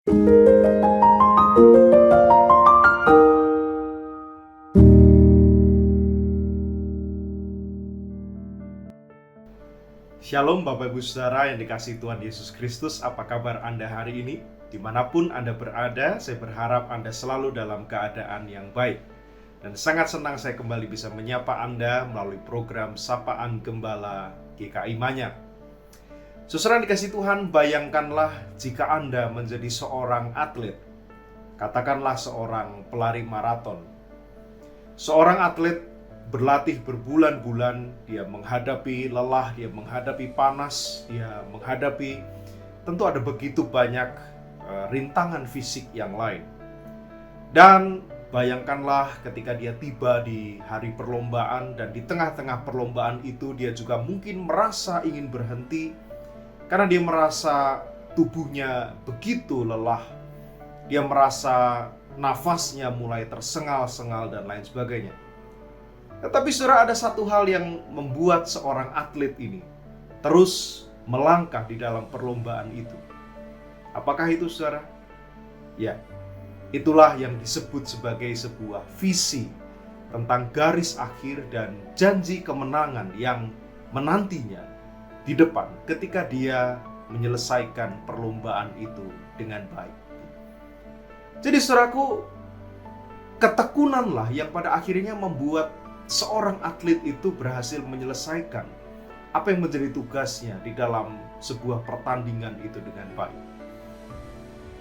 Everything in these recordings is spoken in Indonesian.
Shalom Bapak Ibu Saudara yang dikasihi Tuhan Yesus Kristus. Apa kabar Anda hari ini? Dimanapun Anda berada, saya berharap Anda selalu dalam keadaan yang baik. Dan sangat senang saya kembali bisa menyapa Anda melalui program Sapaan Gembala GKI Manyar. Saudara yang dikasihi Tuhan, bayangkanlah jika Anda menjadi seorang atlet. Katakanlah seorang pelari maraton. Seorang atlet berlatih berbulan-bulan, dia menghadapi lelah, dia menghadapi panas, dia menghadapi tentu ada begitu banyak rintangan fisik yang lain. Dan bayangkanlah ketika dia tiba di hari perlombaan dan di tengah-tengah perlombaan itu dia juga mungkin merasa ingin berhenti karena dia merasa tubuhnya begitu lelah. Dia merasa nafasnya mulai tersengal-sengal dan lain sebagainya. Tetapi saudara, ada satu hal yang membuat seorang atlet ini terus melangkah di dalam perlombaan itu. Apakah itu saudara? Ya, itulah yang disebut sebagai sebuah visi tentang garis akhir dan janji kemenangan yang menantinya di depan ketika dia menyelesaikan perlombaan itu dengan baik. Jadi saudaraku, ketekunanlah yang pada akhirnya membuat seorang atlet itu berhasil menyelesaikan apa yang menjadi tugasnya di dalam sebuah pertandingan itu dengan baik.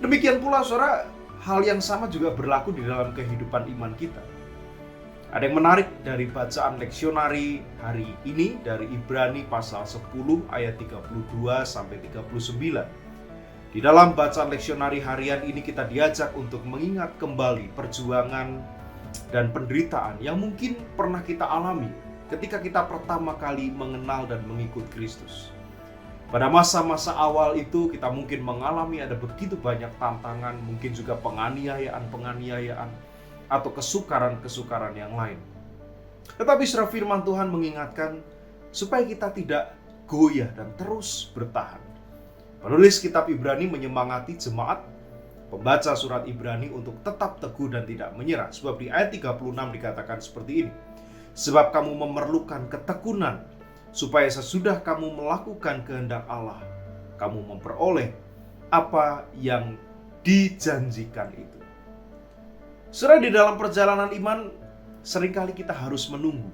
Demikian pula saudara, hal yang sama juga berlaku di dalam kehidupan iman kita. Ada yang menarik dari bacaan leksionari hari ini dari Ibrani pasal 10 ayat 32 sampai 39. Di dalam bacaan leksionari harian ini kita diajak untuk mengingat kembali perjuangan dan penderitaan yang mungkin pernah kita alami ketika kita pertama kali mengenal dan mengikut Kristus. Pada masa-masa awal itu kita mungkin mengalami ada begitu banyak tantangan, mungkin juga penganiayaan atau kesukaran-kesukaran yang lain. Tetapi saudara, firman Tuhan mengingatkan supaya kita tidak goyah dan terus bertahan. Penulis kitab Ibrani menyemangati jemaat pembaca surat Ibrani untuk tetap teguh dan tidak menyerah. Sebab di ayat 36 dikatakan seperti ini. Sebab kamu memerlukan ketekunan, supaya sesudah kamu melakukan kehendak Allah, kamu memperoleh apa yang dijanjikan itu. Saudara, di dalam perjalanan iman, seringkali kita harus menunggu.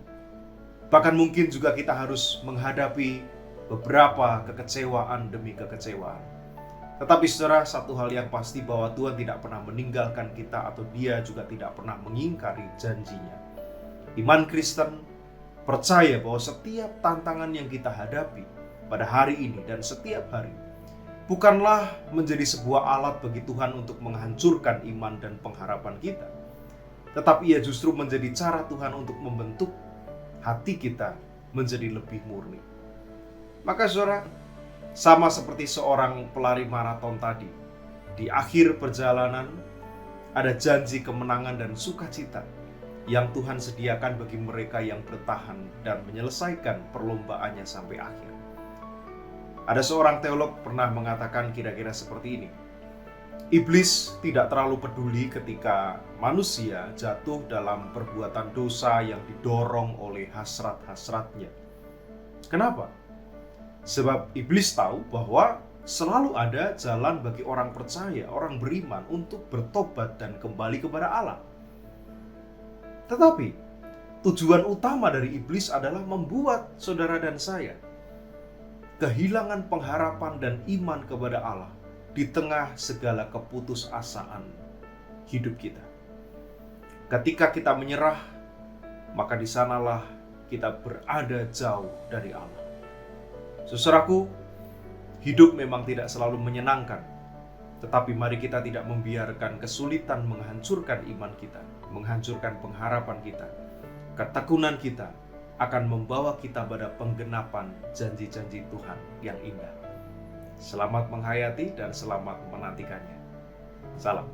Bahkan mungkin juga kita harus menghadapi beberapa kekecewaan demi kekecewaan. Tetapi saudara, satu hal yang pasti bahwa Tuhan tidak pernah meninggalkan kita atau Dia juga tidak pernah mengingkari janjinya. Iman Kristen percaya bahwa setiap tantangan yang kita hadapi pada hari ini dan setiap hari bukanlah menjadi sebuah alat bagi Tuhan untuk menghancurkan iman dan pengharapan kita. Tetapi ia justru menjadi cara Tuhan untuk membentuk hati kita menjadi lebih murni. Maka saudara, sama seperti seorang pelari maraton tadi, di akhir perjalanan ada janji kemenangan dan sukacita yang Tuhan sediakan bagi mereka yang bertahan dan menyelesaikan perlombaannya sampai akhir. Ada seorang teolog pernah mengatakan kira-kira seperti ini. Iblis tidak terlalu peduli ketika manusia jatuh dalam perbuatan dosa yang didorong oleh hasrat-hasratnya. Kenapa? Sebab iblis tahu bahwa selalu ada jalan bagi orang percaya, orang beriman untuk bertobat dan kembali kepada Allah. Tetapi tujuan utama dari iblis adalah membuat saudara dan saya kehilangan pengharapan dan iman kepada Allah di tengah segala keputusasaan hidup kita. Ketika kita menyerah, maka di sanalah kita berada jauh dari Allah. Saudaraku, hidup memang tidak selalu menyenangkan, tetapi mari kita tidak membiarkan kesulitan menghancurkan iman kita, menghancurkan pengharapan kita. Ketekunan kita akan membawa kita pada penggenapan janji-janji Tuhan yang indah. Selamat menghayati dan selamat menantikannya. Salam.